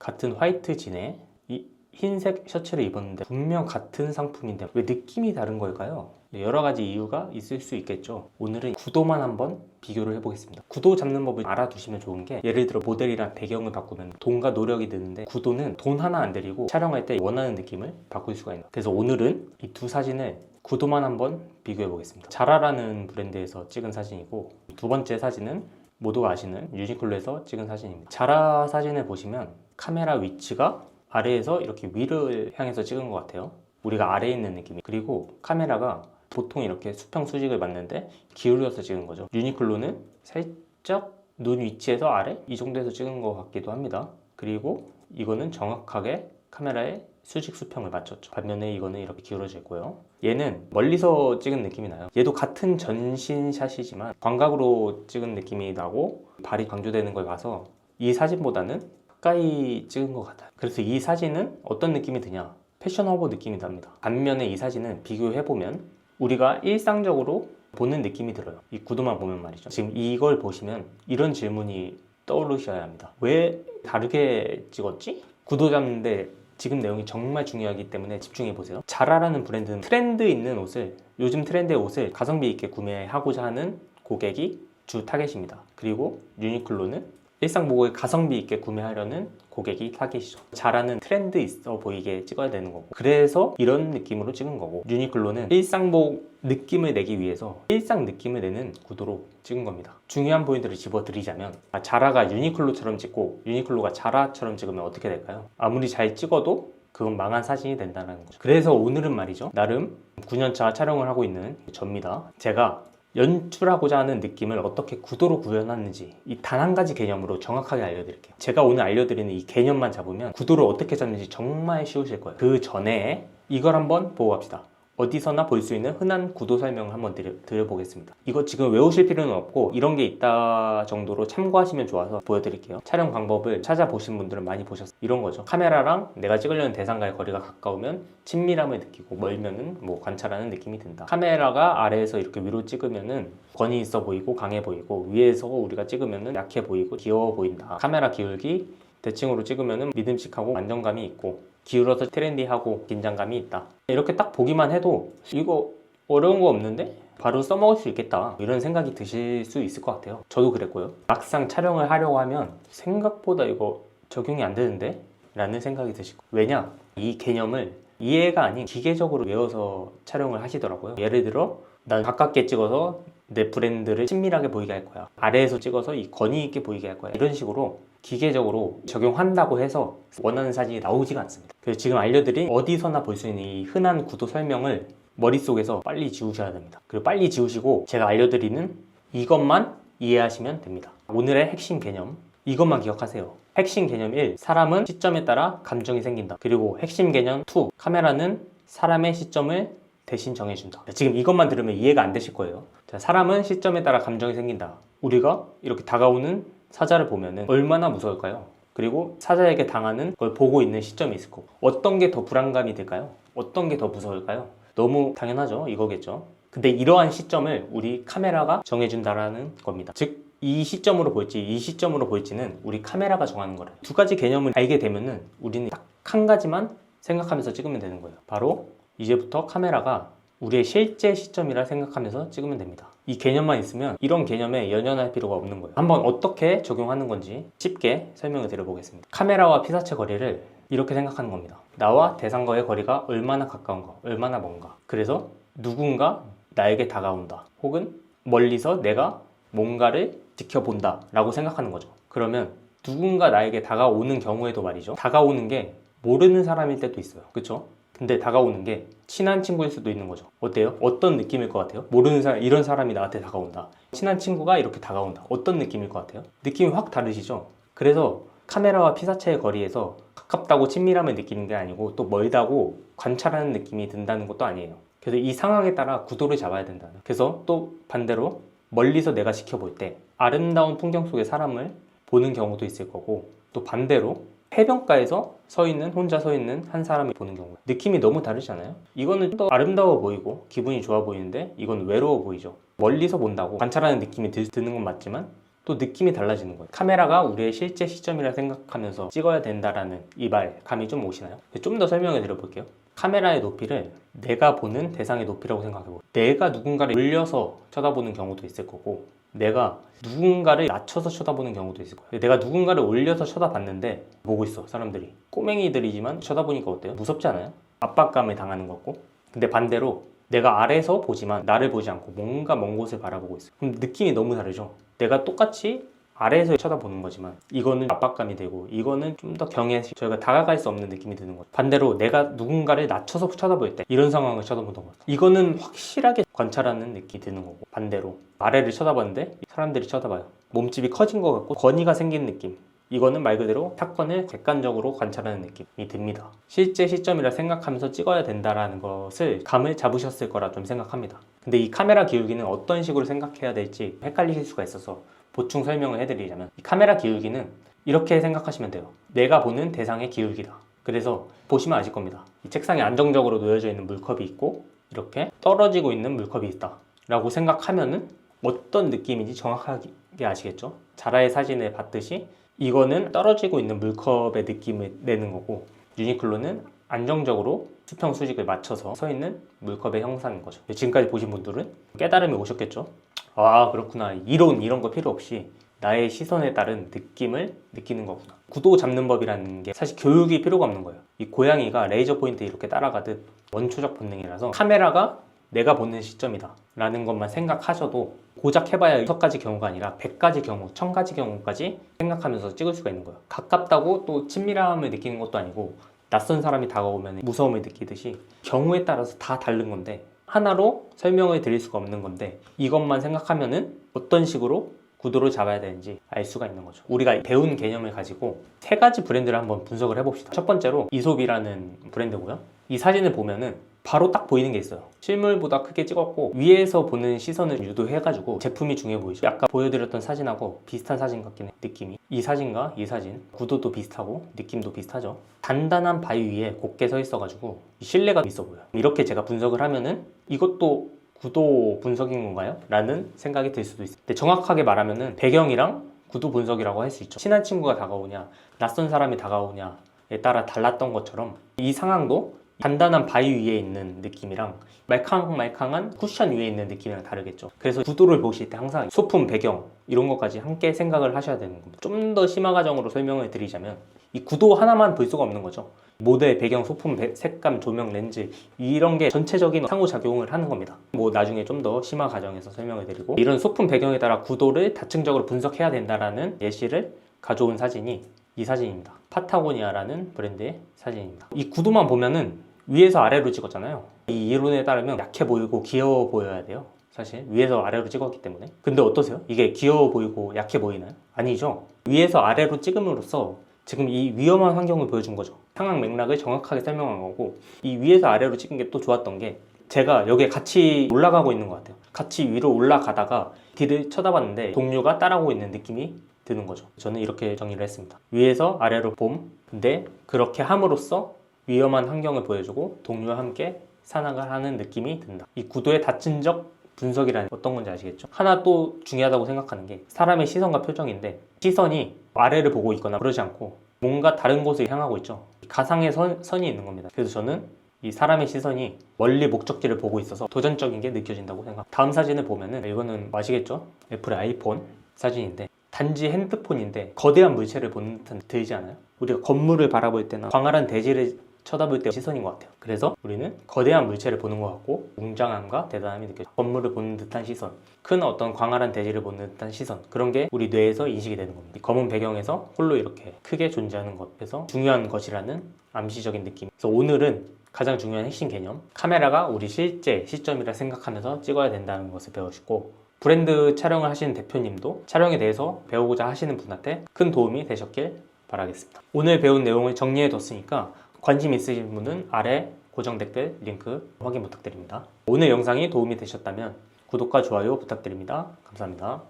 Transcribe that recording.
같은 화이트 진에 이 흰색 셔츠를 입었는데 분명 같은 상품인데 왜 느낌이 다른 걸까요? 여러 가지 이유가 있을 수 있겠죠. 오늘은 구도만 한번 비교를 해보겠습니다. 구도 잡는 법을 알아두시면 좋은 게, 예를 들어 모델이랑 배경을 바꾸면 돈과 노력이 드는데 구도는 돈 하나 안 들이고 촬영할 때 원하는 느낌을 바꿀 수가 있는 거예요. 그래서 오늘은 이 두 사진을 구도만 한번 비교해 보겠습니다. 자라라는 브랜드에서 찍은 사진이고, 두 번째 사진은 모두가 아시는 유니클로에서 찍은 사진입니다. 자라 사진을 보시면 카메라 위치가 아래에서 이렇게 위를 향해서 찍은 것 같아요. 우리가 아래에 있는 느낌이. 그리고 카메라가 보통 이렇게 수평 수직을 맞는데 기울여서 찍은 거죠. 유니클로는 살짝 눈 위치에서 아래 이 정도에서 찍은 것 같기도 합니다. 그리고 이거는 정확하게 카메라에 수직 수평을 맞췄죠. 반면에 이거는 이렇게 기울어져 있고요. 얘는 멀리서 찍은 느낌이 나요. 얘도 같은 전신샷이지만 광각으로 찍은 느낌이 나고 발이 강조되는 걸 봐서 이 사진보다는 가까이 찍은 것 같아요. 그래서 이 사진은 어떤 느낌이 드냐? 패션오버 느낌이 납니다. 반면에 이 사진은 비교해보면 우리가 일상적으로 보는 느낌이 들어요. 이 구도만 보면 말이죠. 지금 이걸 보시면 이런 질문이 떠오르셔야 합니다. 왜 다르게 찍었지? 구도 잡는데 지금 내용이 정말 중요하기 때문에 집중해보세요. 자라라는 브랜드는 트렌드 있는 옷을, 요즘 트렌드의 옷을 가성비 있게 구매하고자 하는 고객이 주 타겟입니다. 그리고 유니클로는 일상복을 가성비 있게 구매하려는 고객이 타겟이죠. 자라는 트렌드 있어 보이게 찍어야 되는 거고, 그래서 이런 느낌으로 찍은 거고, 유니클로는 일상복 느낌을 내기 위해서 일상 느낌을 내는 구도로 찍은 겁니다. 중요한 포인트를 집어드리자면, 자라가 유니클로처럼 찍고 유니클로가 자라처럼 찍으면 어떻게 될까요? 아무리 잘 찍어도 그건 망한 사진이 된다는 거죠. 그래서 오늘은 말이죠, 나름 9년차 촬영을 하고 있는 접니다. 제가 연출하고자 하는 느낌을 어떻게 구도로 구현하는지 이 단 한 가지 개념으로 정확하게 알려드릴게요. 제가 오늘 알려드리는 이 개념만 잡으면 구도를 어떻게 잡는지 정말 쉬우실 거예요. 그 전에 이걸 한번 보고 갑시다. 어디서나 볼 수 있는 흔한 구도 설명을 한번 드려보겠습니다. 이거 지금 외우실 필요는 없고 이런 게 있다 정도로 참고하시면 좋아서 보여드릴게요. 촬영 방법을 찾아보신 분들은 많이 보셨어요. 이런 거죠. 카메라랑 내가 찍으려는 대상과의 거리가 가까우면 친밀함을 느끼고, 멀면은 뭐 관찰하는 느낌이 든다. 카메라가 아래에서 이렇게 위로 찍으면은 권위 있어 보이고 강해 보이고, 위에서 우리가 찍으면은 약해 보이고 귀여워 보인다. 카메라 기울기 대칭으로 찍으면은 믿음직하고 안정감이 있고, 기울어서 트렌디하고 긴장감이 있다. 이렇게 딱 보기만 해도 이거 어려운 거 없는데? 바로 써먹을 수 있겠다, 이런 생각이 드실 수 있을 것 같아요. 저도 그랬고요. 막상 촬영을 하려고 하면 생각보다 이거 적용이 안 되는데? 라는 생각이 드시고, 왜냐? 이 개념을 이해가 아닌 기계적으로 외워서 촬영을 하시더라고요. 예를 들어 난 가깝게 찍어서 내 브랜드를 친밀하게 보이게 할 거야, 아래에서 찍어서 이 권위 있게 보이게 할 거야, 이런 식으로 기계적으로 적용한다고 해서 원하는 사진이 나오지가 않습니다. 그래서 지금 알려드린 어디서나 볼 수 있는 이 흔한 구도 설명을 머릿속에서 빨리 지우셔야 됩니다. 그리고 빨리 지우시고 제가 알려드리는 이것만 이해하시면 됩니다. 오늘의 핵심 개념, 이것만 기억하세요. 핵심 개념 1, 사람은 시점에 따라 감정이 생긴다. 그리고 핵심 개념 2, 카메라는 사람의 시점을 대신 정해준다. 지금 이것만 들으면 이해가 안 되실 거예요. 자, 사람은 시점에 따라 감정이 생긴다. 우리가 이렇게 다가오는 사자를 보면은 얼마나 무서울까요? 그리고 사자에게 당하는 걸 보고 있는 시점이 있을 거고, 어떤 게 더 불안감이 들까요? 어떤 게 더 무서울까요? 너무 당연하죠. 이거겠죠. 근데 이러한 시점을 우리 카메라가 정해준다라는 겁니다. 즉, 이 시점으로 볼지 이 시점으로 볼지는 우리 카메라가 정하는 거래요. 두 가지 개념을 알게 되면은 우리는 딱 한 가지만 생각하면서 찍으면 되는 거예요. 바로 이제부터 카메라가 우리의 실제 시점이라 생각하면서 찍으면 됩니다. 이 개념만 있으면 이런 개념에 연연할 필요가 없는 거예요. 한번 어떻게 적용하는 건지 쉽게 설명을 드려보겠습니다. 카메라와 피사체 거리를 이렇게 생각하는 겁니다. 나와 대상과의 거리가 얼마나 가까운가, 얼마나 먼가. 그래서 누군가 나에게 다가온다, 혹은 멀리서 내가 뭔가를 지켜본다 라고 생각하는 거죠. 그러면 누군가 나에게 다가오는 경우에도 말이죠, 다가오는 게 모르는 사람일 때도 있어요. 그쵸? 근데 다가오는 게 친한 친구일 수도 있는 거죠. 어때요? 어떤 느낌일 것 같아요? 모르는 사람, 이런 사람이 나한테 다가온다, 친한 친구가 이렇게 다가온다, 어떤 느낌일 것 같아요? 느낌이 확 다르시죠? 그래서 카메라와 피사체의 거리에서 가깝다고 친밀함을 느끼는 게 아니고, 또 멀다고 관찰하는 느낌이 든다는 것도 아니에요. 그래서 이 상황에 따라 구도를 잡아야 된다는. 그래서 또 반대로 멀리서 내가 지켜볼 때 아름다운 풍경 속의 사람을 보는 경우도 있을 거고, 또 반대로 해변가에서 혼자 서 있는 한 사람이 보는 경우, 느낌이 너무 다르잖아요. 이거는 또 아름다워 보이고 기분이 좋아 보이는데 이건 외로워 보이죠. 멀리서 본다고 관찰하는 느낌이 드는 건 맞지만 또 느낌이 달라지는 거예요. 카메라가 우리의 실제 시점이라 생각하면서 찍어야 된다라는 이 말 감이 좀 오시나요? 좀 더 설명해 드려볼게요. 카메라의 높이를 내가 보는 대상의 높이라고 생각해보고, 내가 누군가를 올려서 쳐다보는 경우도 있을 거고, 내가 누군가를 낮춰서 쳐다보는 경우도 있을 거예요. 내가 누군가를 올려서 쳐다봤는데 보고 있어, 사람들이. 꼬맹이들이지만 쳐다보니까 어때요? 무섭지 않아요? 압박감에 당하는 거고. 근데 반대로 내가 아래에서 보지만 나를 보지 않고 뭔가 먼 곳을 바라보고 있어. 그럼 느낌이 너무 다르죠? 내가 똑같이 아래에서 쳐다보는 거지만 이거는 압박감이 되고 이거는 좀 더 경외시, 저희가 다가갈 수 없는 느낌이 드는 거죠. 반대로 내가 누군가를 낮춰서 쳐다볼 때 이런 상황을 쳐다보는 거죠. 이거는 확실하게 관찰하는 느낌이 드는 거고, 반대로 아래를 쳐다봤는데 사람들이 쳐다봐요. 몸집이 커진 것 같고 권위가 생긴 느낌, 이거는 말 그대로 사건을 객관적으로 관찰하는 느낌이 듭니다. 실제 시점이라 생각하면서 찍어야 된다는 것을 감을 잡으셨을 거라 좀 생각합니다. 근데 이 카메라 기울기는 어떤 식으로 생각해야 될지 헷갈리실 수가 있어서 보충 설명을 해드리자면, 이 카메라 기울기는 이렇게 생각하시면 돼요. 내가 보는 대상의 기울기다. 그래서 보시면 아실 겁니다. 이 책상에 안정적으로 놓여져 있는 물컵이 있고 이렇게 떨어지고 있는 물컵이 있다 라고 생각하면은 어떤 느낌인지 정확하게 아시겠죠? 자라의 사진을 봤듯이 이거는 떨어지고 있는 물컵의 느낌을 내는 거고, 유니클로는 안정적으로 수평 수직을 맞춰서 서 있는 물컵의 형상인 거죠. 지금까지 보신 분들은 깨달음이 오셨겠죠? 아, 그렇구나. 이론 이런 거 필요 없이 나의 시선에 따른 느낌을 느끼는 거구나. 구도 잡는 법이라는 게 사실 교육이 필요가 없는 거예요. 이 고양이가 레이저 포인트 이렇게 따라가듯 원초적 본능이라서 카메라가 내가 보는 시점이다 라는 것만 생각하셔도, 고작 해봐야 6가지 경우가 아니라 100가지 경우, 1000가지 경우까지 생각하면서 찍을 수가 있는 거예요. 가깝다고 또 친밀함을 느끼는 것도 아니고, 낯선 사람이 다가오면 무서움을 느끼듯이 경우에 따라서 다 다른 건데, 하나로 설명을 드릴 수가 없는 건데, 이것만 생각하면은 어떤 식으로 구도를 잡아야 되는지 알 수가 있는 거죠. 우리가 배운 개념을 가지고 3가지 브랜드를 한번 분석을 해봅시다. 첫 번째로 이솝이라는 브랜드고요. 이 사진을 보면은 바로 딱 보이는 게 있어요. 실물보다 크게 찍었고 위에서 보는 시선을 유도해가지고 제품이 중요해 보이죠. 아까 보여드렸던 사진하고 비슷한 사진 같긴 해, 느낌이. 이 사진과 이 사진 구도도 비슷하고 느낌도 비슷하죠. 단단한 바위 위에 곱게 서 있어가지고 신뢰가 있어 보여요. 이렇게 제가 분석을 하면은 이것도 구도 분석인 건가요? 라는 생각이 들 수도 있어요. 근데 정확하게 말하면은 배경이랑 구도 분석이라고 할 수 있죠. 친한 친구가 다가오냐 낯선 사람이 다가오냐에 따라 달랐던 것처럼, 이 상황도 단단한 바위 위에 있는 느낌이랑 말캉말캉한 쿠션 위에 있는 느낌이랑 다르겠죠. 그래서 구도를 보실 때 항상 소품, 배경 이런 것까지 함께 생각을 하셔야 되는 겁니다. 좀 더 심화 과정으로 설명을 드리자면, 이 구도 하나만 볼 수가 없는 거죠. 모델, 배경, 소품, 색감, 조명, 렌즈 이런 게 전체적인 상호작용을 하는 겁니다. 뭐 나중에 좀 더 심화 과정에서 설명을 드리고, 이런 소품 배경에 따라 구도를 다층적으로 분석해야 된다라는 예시를 가져온 사진이 이 사진입니다. 파타고니아라는 브랜드의 사진입니다. 이 구도만 보면은 위에서 아래로 찍었잖아요. 이 이론에 따르면 약해 보이고 귀여워 보여야 돼요. 사실 위에서 아래로 찍었기 때문에. 근데 어떠세요? 이게 귀여워 보이고 약해 보이나요? 아니죠. 위에서 아래로 찍음으로써 지금 이 위험한 환경을 보여준 거죠. 상황 맥락을 정확하게 설명한 거고, 이 위에서 아래로 찍은 게 또 좋았던 게, 제가 여기에 같이 올라가고 있는 것 같아요. 같이 위로 올라가다가 뒤를 쳐다봤는데 동료가 따라오고 있는 느낌이 드는 거죠. 저는 이렇게 정리를 했습니다. 위에서 아래로 봄, 근데 그렇게 함으로써 위험한 환경을 보여주고 동료와 함께 산악을 하는 느낌이 든다. 이 구도의 다층적 분석이라는 어떤 건지 아시겠죠? 하나 또 중요하다고 생각하는 게 사람의 시선과 표정인데, 시선이 아래를 보고 있거나 그러지 않고 뭔가 다른 곳을 향하고 있죠. 가상의 선이 있는 겁니다. 그래서 저는 이 사람의 시선이 멀리 목적지를 보고 있어서 도전적인 게 느껴진다고 생각합니다. 다음 사진을 보면은, 이거는 아시겠죠? 애플의 아이폰 사진인데 단지 핸드폰인데 거대한 물체를 보는 듯한 들지 않아요? 우리가 건물을 바라볼 때나 광활한 대지를 쳐다볼 때 시선인 것 같아요. 그래서 우리는 거대한 물체를 보는 것 같고 웅장함과 대단함이 느껴져요. 건물을 보는 듯한 시선, 큰 어떤 광활한 대지를 보는 듯한 시선, 그런 게 우리 뇌에서 인식이 되는 겁니다. 이 검은 배경에서 홀로 이렇게 크게 존재하는 것에서 중요한 것이라는 암시적인 느낌. 그래서 오늘은 가장 중요한 핵심 개념, 카메라가 우리 실제 시점이라 생각하면서 찍어야 된다는 것을 배우시고, 브랜드 촬영을 하시는 대표님도 촬영에 대해서 배우고자 하시는 분한테 큰 도움이 되셨길 바라겠습니다. 오늘 배운 내용을 정리해 뒀으니까 관심 있으신 분은 아래 고정 댓글 링크 확인 부탁드립니다. 오늘 영상이 도움이 되셨다면 구독과 좋아요 부탁드립니다. 감사합니다.